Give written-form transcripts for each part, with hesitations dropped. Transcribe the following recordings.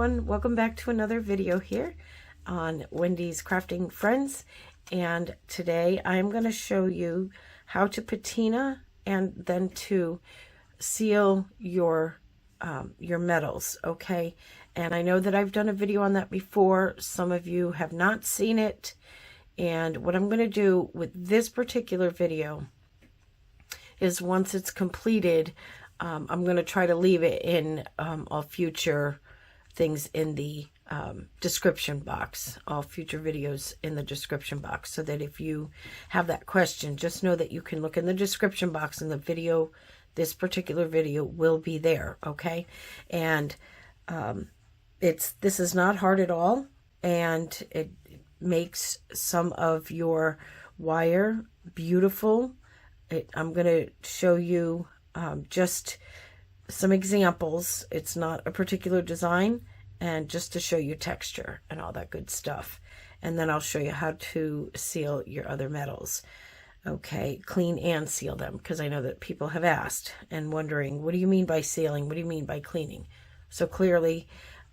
everyone, welcome back to another video here on Wendy's Crafting Friends. And today I'm going to show you how to patina and then to seal your metals, okay? And I know that I've done a video on that before. Some of you have not seen it. And what I'm going to do with this particular video is once it's completed, I'm going to try to leave it in all future things in the description box, all future videos in the description box, so that if you have that question, just know that you can look in the description box and the video, this particular video will be there, okay? And this is not hard at all, and it makes some of your wire beautiful. I'm going to show you just some examples. It's not a particular design, and just to show you texture and all that good stuff. And then I'll show you how to seal your other metals. Okay, clean and seal them, because I know that people have asked and wondering, what do you mean by sealing? What do you mean by cleaning? So clearly,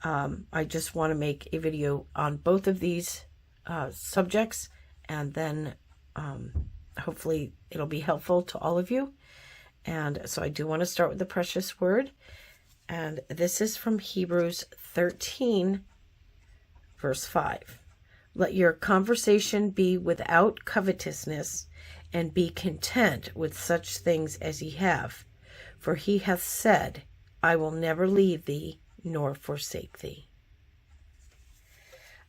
I just want to make a video on both of these subjects, and then hopefully it'll be helpful to all of you. And so I do want to start with the precious word. And this is from Hebrews 13, verse 5. Let your conversation be without covetousness, and be content with such things as ye have. For he hath said, I will never leave thee, nor forsake thee.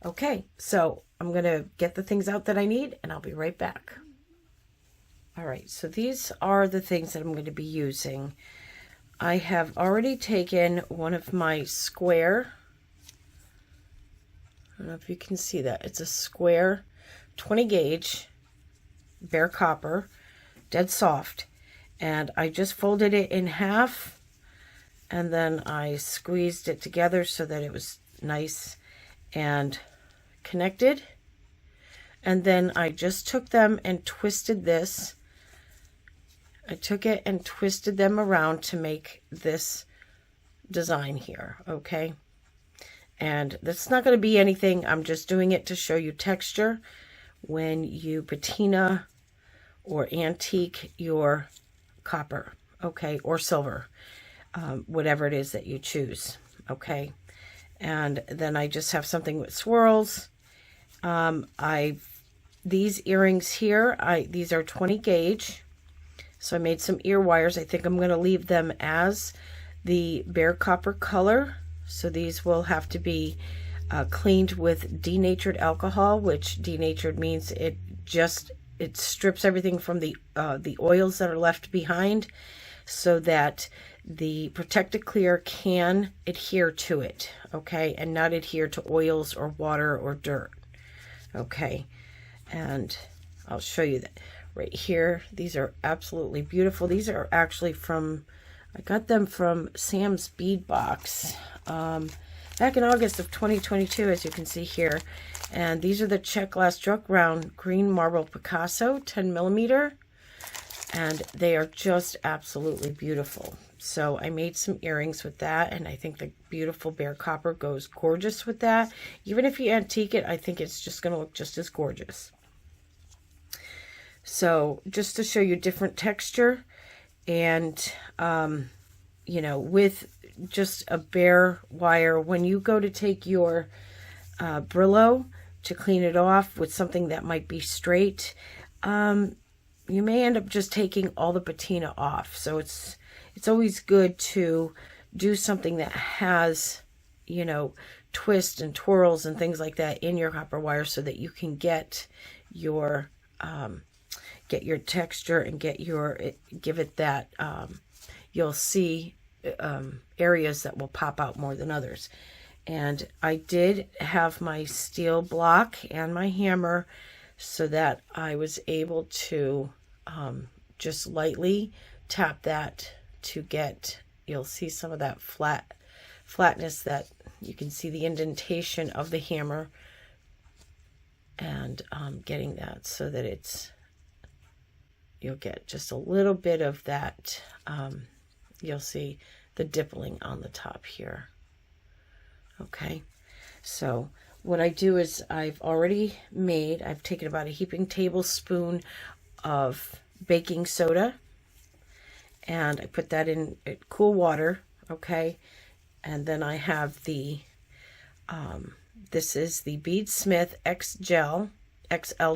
Okay, so I'm going to get the things out that I need, and I'll be right back. All right, so these are the things that I'm going to be using. I have already taken one of my square, I don't know if you can see that, it's a square 20 gauge bare copper, dead soft, and I just folded it in half, and then I squeezed it together so that it was nice and connected. And then I just took them and twisted this. I took it and twisted them around to make this design here, okay? And that's not going to be anything. I'm just doing it to show you texture when you patina or antique your copper, okay, or silver, whatever it is that you choose, okay? And then I just have something with swirls. These earrings here, these are 20 gauge. So I made some ear wires. I think I'm going to leave them as the bare copper color. So these will have to be cleaned with denatured alcohol, which denatured means it strips everything from the oils that are left behind, so that the protected clear can adhere to it, okay, and not adhere to oils or water or dirt, okay. And I'll show you that right here. These are absolutely beautiful. These are actually I got them from Sam's Bead box back in August of 2022, as you can see here. And these are the check glass struck round green marble Picasso 10mm, and they are just absolutely beautiful. So I made some earrings with that, and I think the beautiful bare copper goes gorgeous with that. Even if you antique it, I think it's just going to look just as gorgeous. So just to show you different texture, and you know, with just a bare wire, when you go to take your Brillo to clean it off with something that might be straight, you may end up just taking all the patina off. So it's always good to do something that has, you know, twists and twirls and things like that in your copper wire, so that you can get your texture and give it that, you'll see areas that will pop out more than others. And I did have my steel block and my hammer, so that I was able to just lightly tap that to get, you'll see some of that flatness, that you can see the indentation of the hammer, and getting that so that you'll get just a little bit of that, you'll see the dippling on the top here. Okay, so what I do is I've taken about a heaping tablespoon of baking soda, and I put that in cool water, okay? And then I have the, this is the Bead Smith XL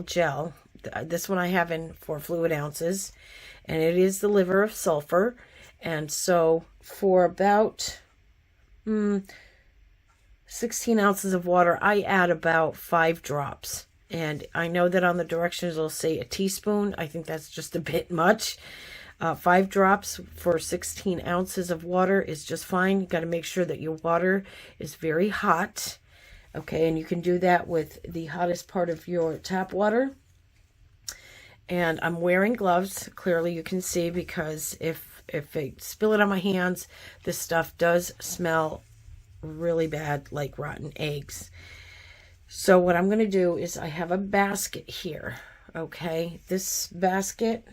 gel. This one I have in 4 fluid ounces, and it is the liver of sulfur. And so for about 16 ounces of water, I add about 5 drops. And I know that on the directions it'll say a teaspoon. I think that's just a bit much. 5 drops for 16 ounces of water is just fine. You got to make sure that your water is very hot. Okay, and you can do that with the hottest part of your tap water. And I'm wearing gloves. Clearly you can see, because if I spill it on my hands, this stuff does smell really bad, like rotten eggs. So what I'm going to do is I have a basket here. Okay, this basket,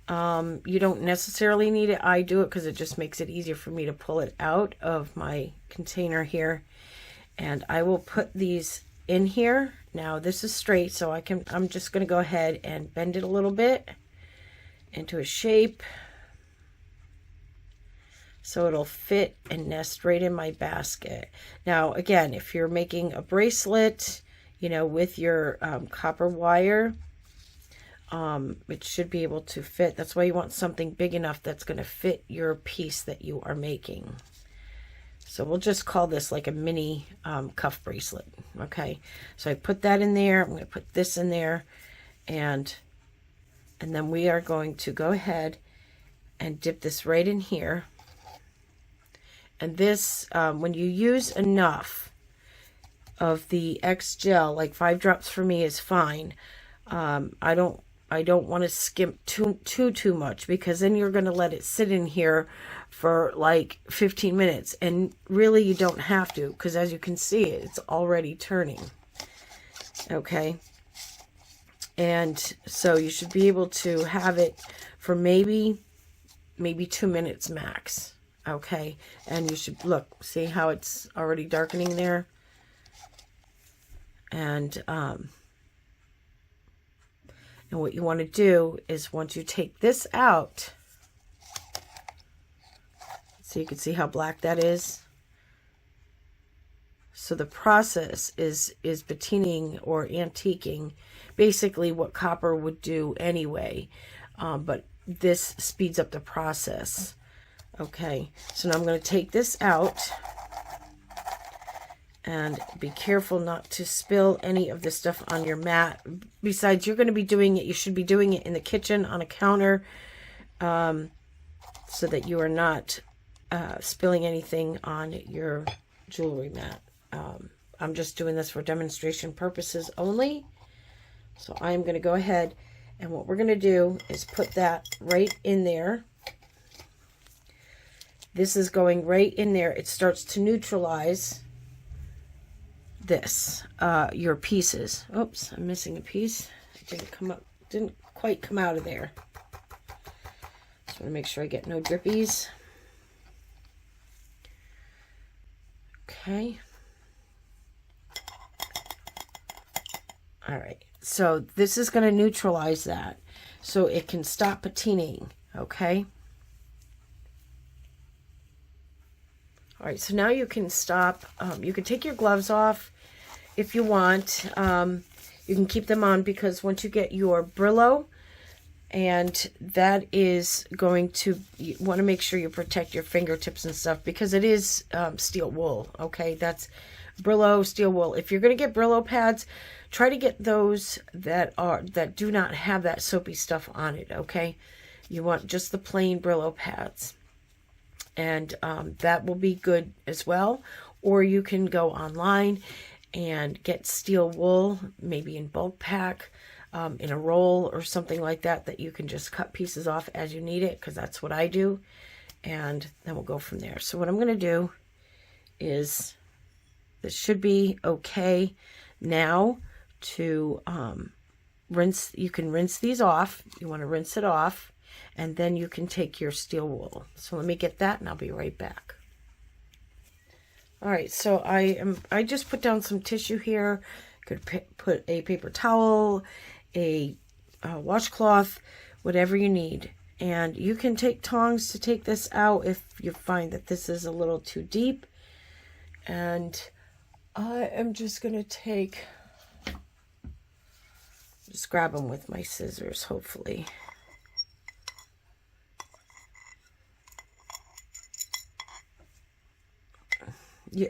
you don't necessarily need it. I do it because it just makes it easier for me to pull it out of my container here. And I will put these in here. Now this is straight, so I'm just going to go ahead and bend it a little bit into a shape, so it'll fit and nest right in my basket. Now, again, if you're making a bracelet, you know, with your copper wire, it should be able to fit. That's why you want something big enough that's going to fit your piece that you are making. So we'll just call this like a mini cuff bracelet. Okay, so I put that in there. I'm going to put this in there, and then we are going to go ahead and dip this right in here. And this, when you use enough of the X gel, like 5 drops for me is fine. I don't want to skimp too much, because then you're going to let it sit in here for like 15 minutes. And really you don't have to, because as you can see, it's already turning. Okay. And so you should be able to have it for maybe 2 minutes max. Okay, and you should look, see how it's already darkening there. And what you want to do is, once you take this out, so you can see how black that is. So the process is patining or antiquing, basically what copper would do anyway, but this speeds up the process. Okay, so now I'm going to take this out, and be careful not to spill any of this stuff on your mat. Besides, you're going to be doing it, you should be doing it in the kitchen on a counter, so that you are not spilling anything on your jewelry mat. I'm just doing this for demonstration purposes only. So I'm going to go ahead, and what we're going to do is put that right in there. This is going right in there. It starts to neutralize this, your pieces. Oops, I'm missing a piece. It didn't quite come out of there. Just want to make sure I get no drippies. Okay. All right. So this is going to neutralize that, so it can stop patining. Okay. All right, so now you can stop. You can take your gloves off if you want. You can keep them on, because once you get your Brillo, and that is going to, you want to make sure you protect your fingertips and stuff, because it is steel wool. Okay, that's Brillo steel wool. If you're going to get Brillo pads, try to get those that do not have that soapy stuff on it. Okay, you want just the plain Brillo pads. And that will be good as well. Or you can go online and get steel wool, maybe in bulk pack, in a roll or something like that, that you can just cut pieces off as you need it, because that's what I do. And then we'll go from there. So what I'm going to do is, this should be okay now to rinse. You can rinse these off. You want to rinse it off. And then you can take your steel wool. So let me get that, and I'll be right back. All right, so I just put down some tissue here. Could put a paper towel, a washcloth, whatever you need. And you can take tongs to take this out if you find that this is a little too deep. And I am just going to just grab them with my scissors, hopefully.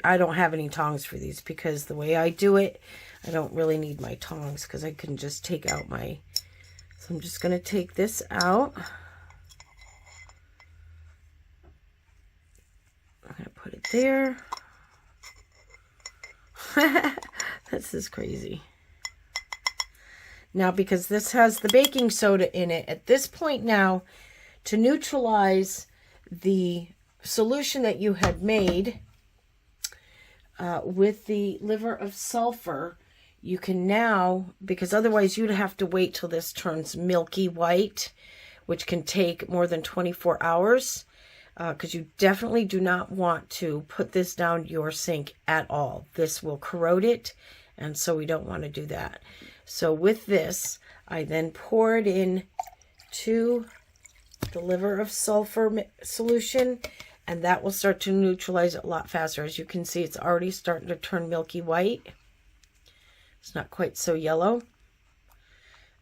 I don't have any tongs for these because the way I do it, I don't really need my tongs because I can just take out my... So I'm just going to take this out. I'm going to put it there. This is crazy. Now, because this has the baking soda in it, at this point now, to neutralize the solution that you had made with the liver of sulfur, you can now, because otherwise you'd have to wait till this turns milky white, which can take more than 24 hours, because you definitely do not want to put this down your sink at all. This will corrode it, and so we don't want to do that. So with this, I then pour it in to the liver of sulfur solution, and that will start to neutralize it a lot faster. As you can see, it's already starting to turn milky white. It's not quite so yellow.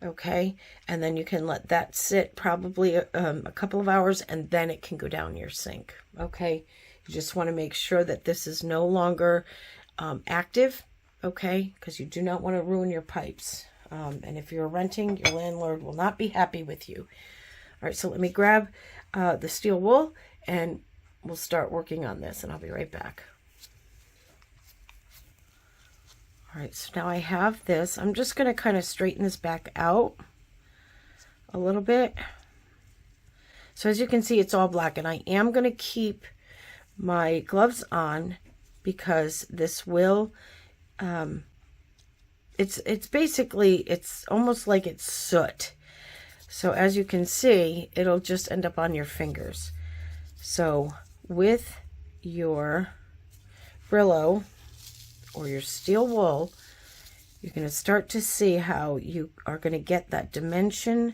Okay, and then you can let that sit probably a couple of hours, and then it can go down your sink. Okay, you just want to make sure that this is no longer active. Okay, because you do not want to ruin your pipes. And if you're renting, your landlord will not be happy with you. All right, so let me grab the steel wool, and we'll start working on this, and I'll be right back. All right, so now I have this. I'm just going to kind of straighten this back out a little bit. So as you can see, it's all black, and I am going to keep my gloves on because this will, it's basically, it's almost like it's soot. So as you can see, it'll just end up on your fingers. So with your Brillo or your steel wool, you're going to start to see how you are going to get that dimension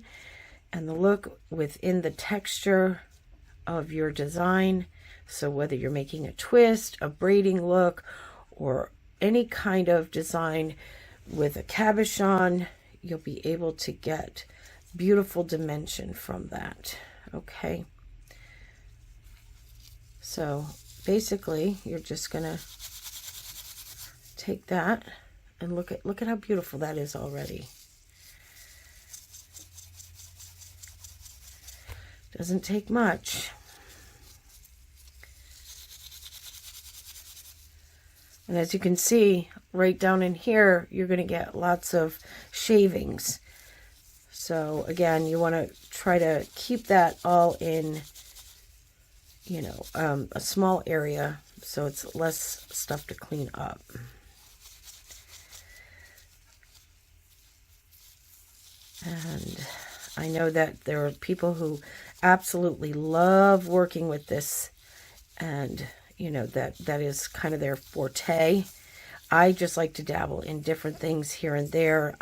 and the look within the texture of your design. So whether you're making a twist, a braiding look, or any kind of design with a cabochon, you'll be able to get beautiful dimension from that. Okay. So basically, you're just going to take that and look at how beautiful that is already. Doesn't take much. And as you can see, right down in here, you're going to get lots of shavings. So again, you want to try to keep that all in, you know, a small area so it's less stuff to clean up. And I know that there are people who absolutely love working with this, and you know that is kind of their forte. I just like to dabble in different things here and there.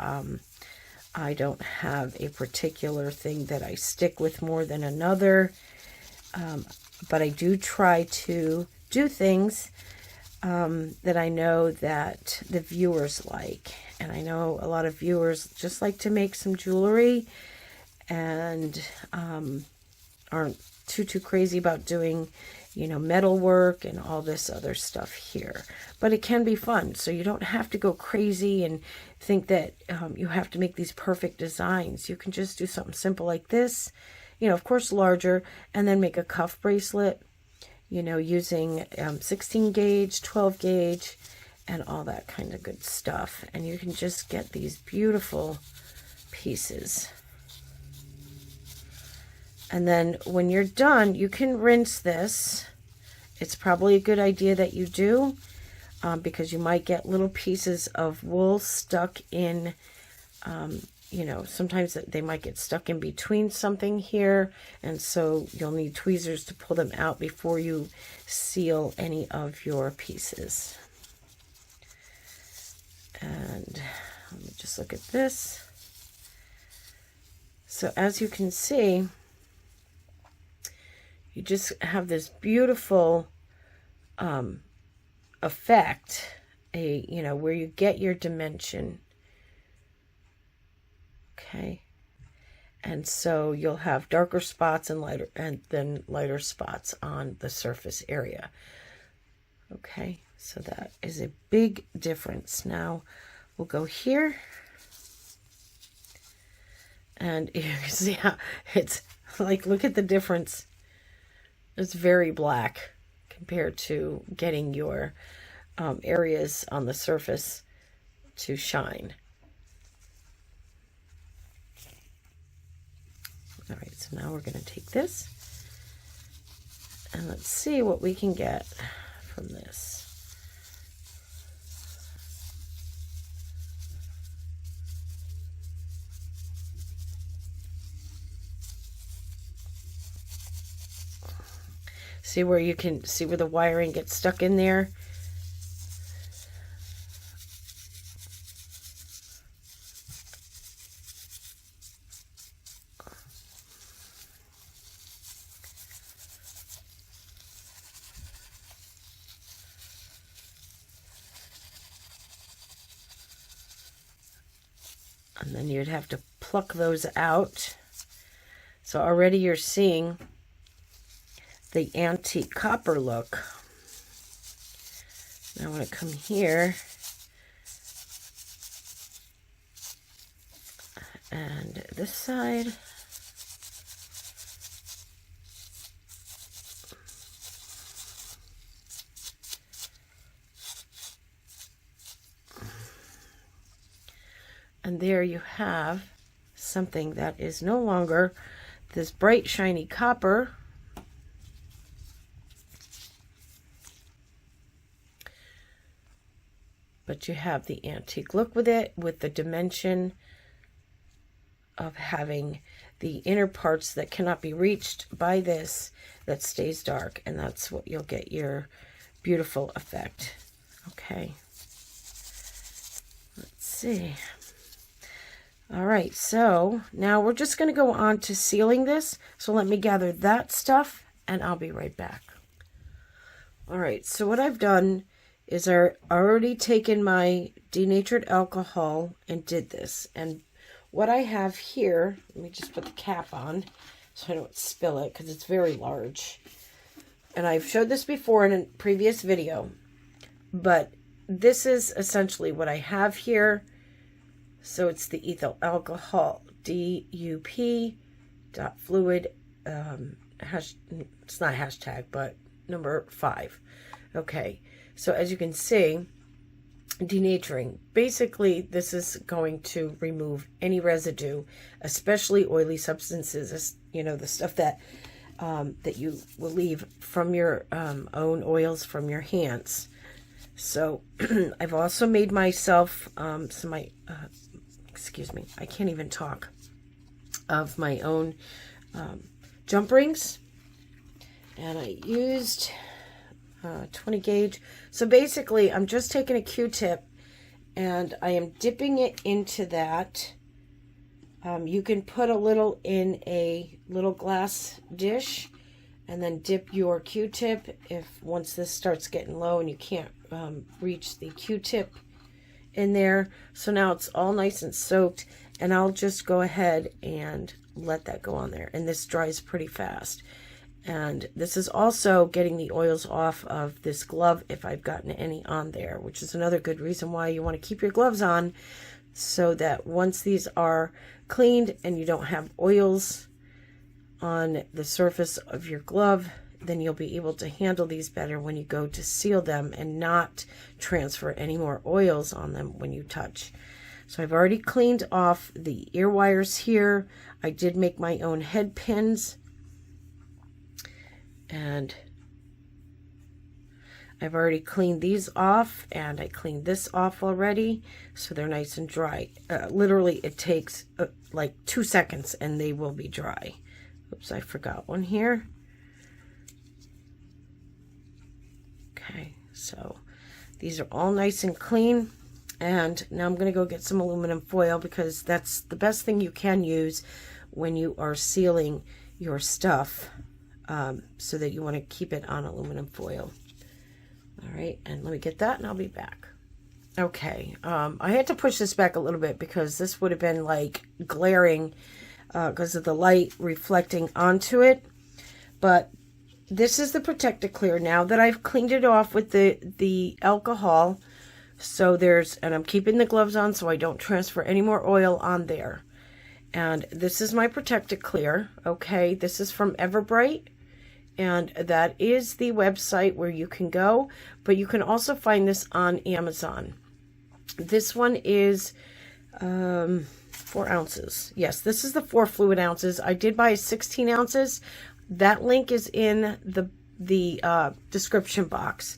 I don't have a particular thing that I stick with more than another, but I do try to do things that I know that the viewers like. And I know a lot of viewers just like to make some jewelry and aren't too crazy about doing, you know, metal work and all this other stuff here. But it can be fun, so you don't have to go crazy and think that you have to make these perfect designs. You can just do something simple like this, you know, of course larger, and then make a cuff bracelet, you know, using 16 gauge, 12 gauge, and all that kind of good stuff. And you can just get these beautiful pieces. And then when you're done, you can rinse this. It's probably a good idea that you do, because you might get little pieces of wool stuck in, you know, sometimes they might get stuck in between something here, and so you'll need tweezers to pull them out before you seal any of your pieces. And let me just look at this. So as you can see, you just have this beautiful effect, you know, where you get your dimension. Okay. And so you'll have darker spots and lighter, and then lighter spots on the surface area. Okay. So that is a big difference. Now we'll go here. And you can see how it's like, look at the difference. It's very black compared to getting your areas on the surface to shine. All right, so now we're going to take this and let's see what we can get from this. See where you can see where the wiring gets stuck in there? And then you'd have to pluck those out. So already you're seeing the antique copper look. Now I want to come here and this side. And there you have something that is no longer this bright shiny copper, but you have the antique look with it, with the dimension of having the inner parts that cannot be reached by this that stays dark, and that's what you'll get your beautiful effect. Okay, let's see. All right, so now we're just going to go on to sealing this. So let me gather that stuff and I'll be right back. All right, so what I've done is I already taken my denatured alcohol and did this. And what I have here, let me just put the cap on so I don't spill it because it's very large. And I've showed this before in a previous video, but this is essentially what I have here. So it's the ethyl alcohol, DUP dot fluid, it's not hashtag, but number 5. Okay, so as you can see, denaturing. Basically, this is going to remove any residue, especially oily substances, you know, the stuff that that you will leave from your own oils from your hands. So I've also made myself excuse me, I can't even talk, of my own jump rings, and I used 20 gauge. So basically I'm just taking a Q-tip and I am dipping it into that. You can put a little in a little glass dish and then dip your Q-tip if once this starts getting low and you can't reach the Q-tip in there. So now it's all nice and soaked, and I'll just go ahead and let that go on there, and this dries pretty fast. And this is also getting the oils off of this glove if I've gotten any on there, which is another good reason why you want to keep your gloves on, so that once these are cleaned and you don't have oils on the surface of your glove, then you'll be able to handle these better when you go to seal them and not transfer any more oils on them when you touch. So I've already cleaned off the ear wires here. I did make my own head pins, and I've already cleaned these off, and I cleaned this off already, so they're nice and dry. Literally, it takes like 2 seconds, and they will be dry. Oops, I forgot one here. Okay, so these are all nice and clean. And now I'm going to go get some aluminum foil, because that's the best thing you can use when you are sealing your stuff, so that you want to keep it on aluminum foil. All right, and let me get that and I'll be back. Okay, I had to push this back a little bit because this would have been like glaring because of the light reflecting onto it. But this is the Protected Clear now that I've cleaned it off with the alcohol. So and I'm keeping the gloves on so I don't transfer any more oil on there. And this is my Protected Clear. Okay, this is from Everbright. And that is the website where you can go, but you can also find this on Amazon. This one is 4 ounces. Yes, this is the 4 fluid ounces. I did buy 16 ounces. That link is in the description box.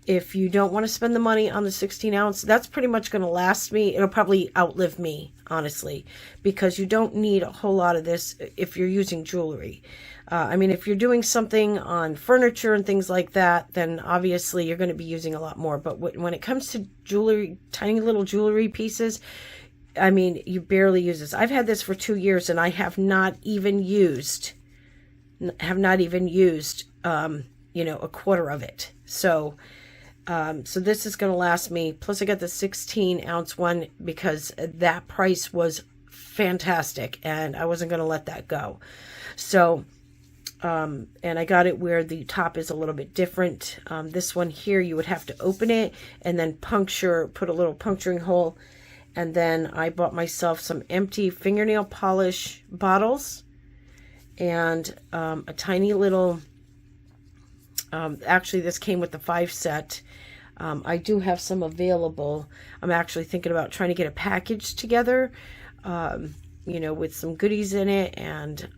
If you don't want to spend the money on the 16 ounce, that's pretty much going to last me. It'll probably outlive me, honestly, because you don't need a whole lot of this if you're using jewelry. I mean, if you're doing something on furniture and things like that, then obviously you're going to be using a lot more. But when it comes to jewelry, tiny little jewelry pieces, I mean, you barely use this. I've had this for 2 years and I have not even used, you know, a quarter of it. So this is going to last me. Plus I got the 16 ounce one because that price was fantastic and I wasn't going to let that go. So, and I got it where the top is a little bit different. This one here, you would have to open it and then put a little puncturing hole. And then I bought myself some empty fingernail polish bottles and a tiny little, actually this came with the 5 set. I do have some available. I'm actually thinking about trying to get a package together, you know, with some goodies in it, and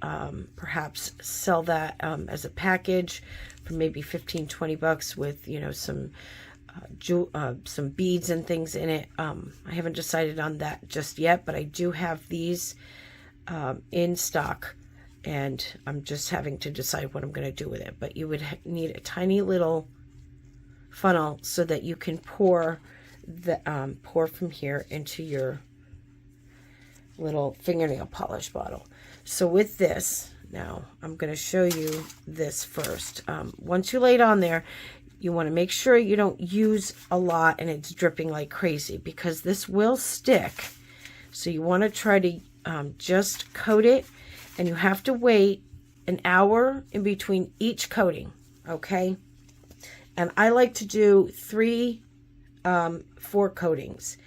perhaps sell that as a package for maybe 15-20 bucks with, you know, some beads and things in it. I haven't decided on that just yet, but I do have these in stock, and I'm just having to decide what I'm going to do with it. But you would need a tiny little funnel so that you can pour from here into your little fingernail polish bottle. So with this, now I'm going to show you this first. Once you lay it on there, you want to make sure you don't use a lot and it's dripping like crazy, because this will stick. So you want to try to just coat it, and you have to wait an hour in between each coating, okay? And I like to do 4 coatings,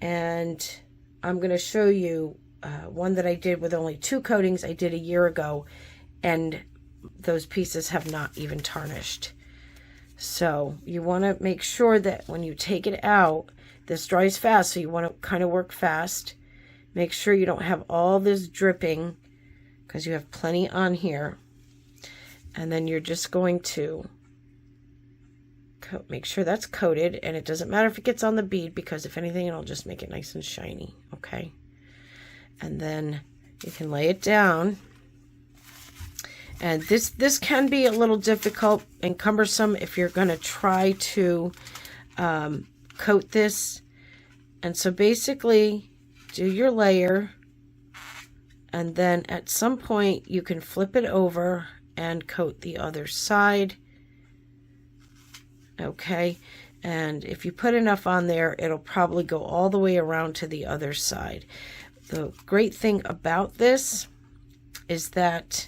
and I'm going to show you one that I did with only 2 coatings. I did a year ago, and those pieces have not even tarnished. So you want to make sure that when you take it out, this dries fast, so you want to kind of work fast. Make sure you don't have all this dripping, because you have plenty on here. And then you're just going to make sure that's coated, and it doesn't matter if it gets on the bead, because if anything, it'll just make it nice and shiny, okay? And then you can lay it down. And this can be a little difficult and cumbersome if you're going to try to coat this. And so basically, do your layer, and then at some point you can flip it over and coat the other side. Okay, and if you put enough on there, it'll probably go all the way around to the other side. The great thing about this is that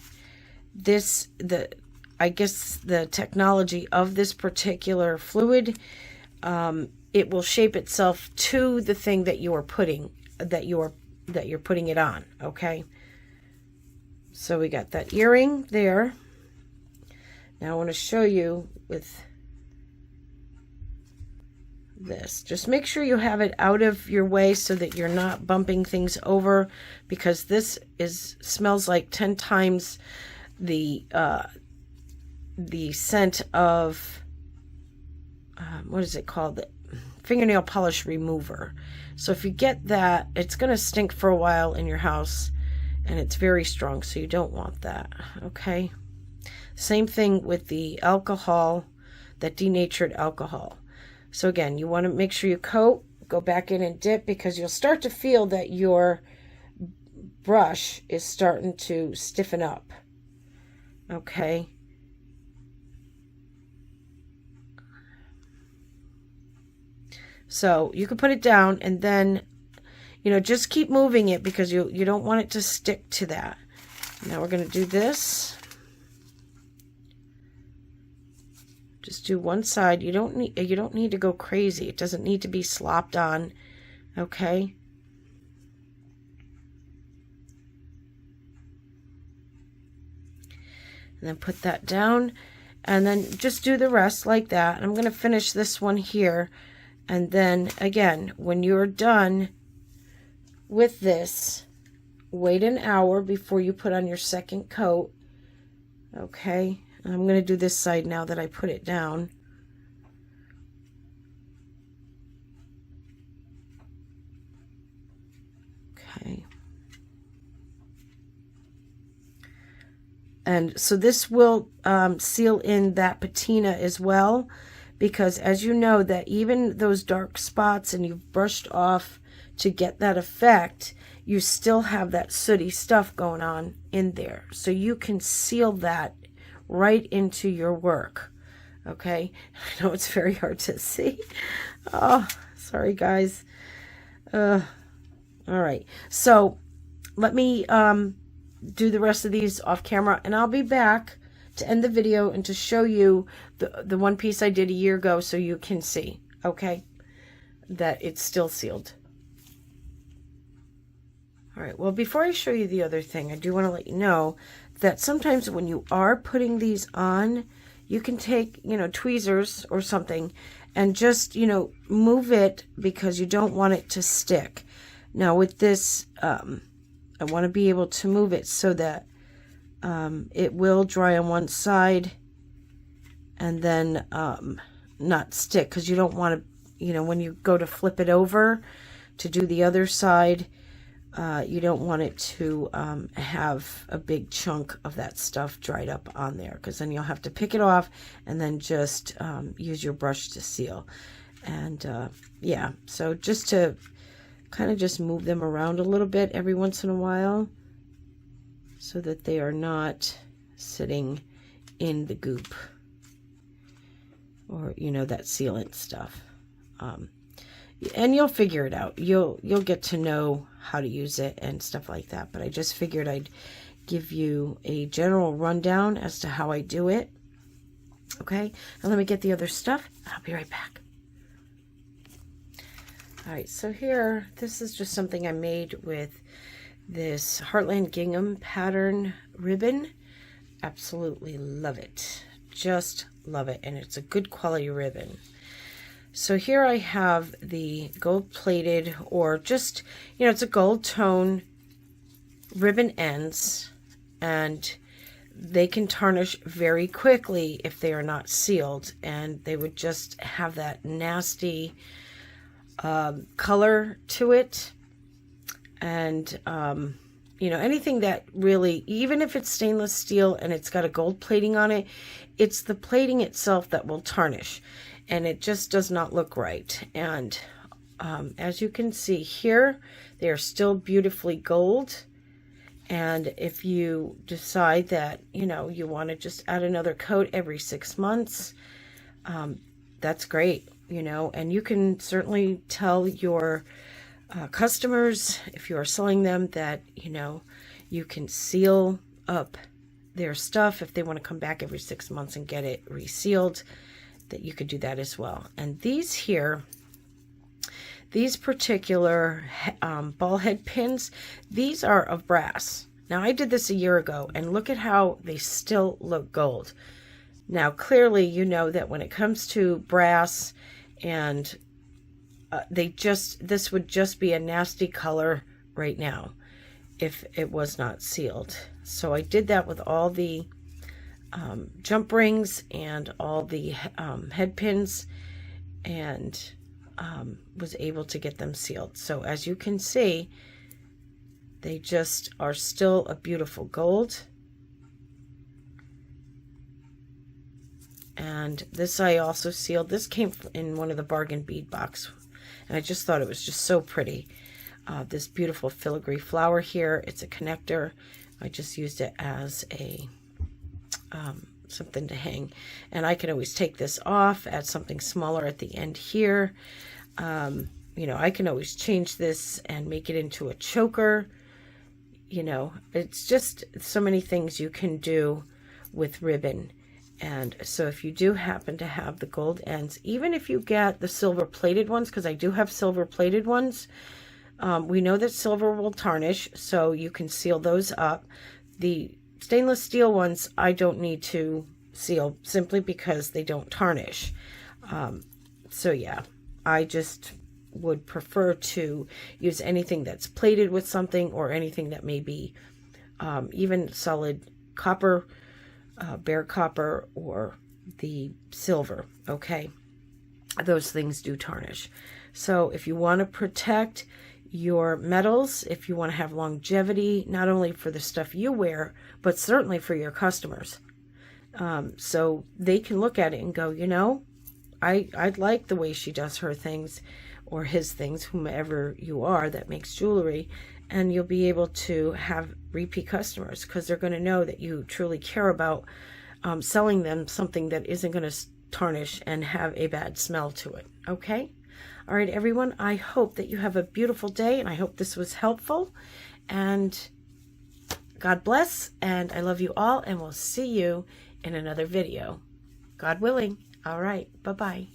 I guess the technology of this particular fluid, it will shape itself to the thing that you're putting it on, okay? So we got that earring there. Now I want to show you with this. Just make sure you have it out of your way so that you're not bumping things over, because this smells like 10 times the scent of what is it called? The fingernail polish remover. So if you get that, it's going to stink for a while in your house, and it's very strong, so you don't want that. Okay. Same thing with the alcohol, that denatured alcohol. So again, you want to make sure you coat, go back in and dip, because you'll start to feel that your brush is starting to stiffen up. Okay. So you can put it down, and then, you know, just keep moving it, because you don't want it to stick to that. Now we're going to do this. Just do one side. You don't need to go crazy. It doesn't need to be slopped on. Okay. And then put that down, and then just do the rest like that. And I'm going to finish this one here. And then again, when you're done with this, wait an hour before you put on your second coat. Okay. And I'm going to do this side now that I put it down. Okay. And so this will seal in that patina as well, because as you know, that even those dark spots, and you've brushed off to get that effect, you still have that sooty stuff going on in there. So you can seal that right into your work. Okay. I know it's very hard to see. Oh, sorry guys. All right. So let me do the rest of these off camera, and I'll be back to end the video and to show you the one piece I did a year ago, so you can see, okay, that it's still sealed. All right, well, before I show you the other thing, I do want to let you know that sometimes when you are putting these on, you can take, you know, tweezers or something and just, you know, move it, because you don't want it to stick. Now with this, I want to be able to move it so that it will dry on one side and then not stick, because you don't want to, you know, when you go to flip it over to do the other side, you don't want it to have a big chunk of that stuff dried up on there, because then you'll have to pick it off and then just use your brush to seal. And yeah, so just to kind of just move them around a little bit every once in a while, so that they are not sitting in the goop, or, you know, that sealant stuff. And you'll figure it out. You'll get to know how to use it and stuff like that. But I just figured I'd give you a general rundown as to how I do it. Okay, and let me get the other stuff. I'll be right back. All right, so here, this is just something I made with this Heartland Gingham pattern ribbon. Absolutely love it. Just love it. And it's a good quality ribbon. So here I have the gold plated, or just, you know, it's a gold tone ribbon ends, and they can tarnish very quickly if they are not sealed, and they would just have that nasty color to it. And you know, anything that really, even if it's stainless steel and it's got a gold plating on it, it's the plating itself that will tarnish, and it just does not look right. And as you can see here, they are still beautifully gold. And if you decide that, you know, you want to just add another coat every 6 months, that's great, you know. And you can certainly tell your customers, if you are selling them, that, you know, you can seal up their stuff if they want to come back every 6 months and get it resealed, that you could do that as well. And these here, these particular ball head pins, these are of brass. Now, I did this a year ago, and look at how they still look gold. Now, clearly, you know that when it comes to brass, and this would just be a nasty color right now if it was not sealed. So I did that with all the jump rings and all the head pins, and was able to get them sealed. So as you can see, they just are still a beautiful gold. And this I also sealed. This came in one of the bargain bead box, and I just thought it was just so pretty. This beautiful filigree flower here. It's a connector. I just used it as a something to hang, and I can always take this off, add something smaller at the end here. You know, I can always change this and make it into a choker. You know, it's just so many things you can do with ribbon. And so if you do happen to have the gold ends, even if you get the silver plated ones, because I do have silver plated ones, we know that silver will tarnish, so you can seal those up. The stainless steel ones I don't need to seal simply because they don't tarnish. So yeah, I just would prefer to use anything that's plated with something, or anything that may be even solid copper, bare copper, or the silver. Okay, those things do tarnish. So if you want to protect your metals, if you want to have longevity, not only for the stuff you wear, but certainly for your customers, so they can look at it and go, you know, I like the way she does her things, or his things, whomever you are that makes jewelry. And you'll be able to have repeat customers, because they're going to know that you truly care about selling them something that isn't going to tarnish and have a bad smell to it. Okay? All right, everyone, I hope that you have a beautiful day, and I hope this was helpful. And God bless, and I love you all, and we'll see you in another video, God willing. All right, bye-bye.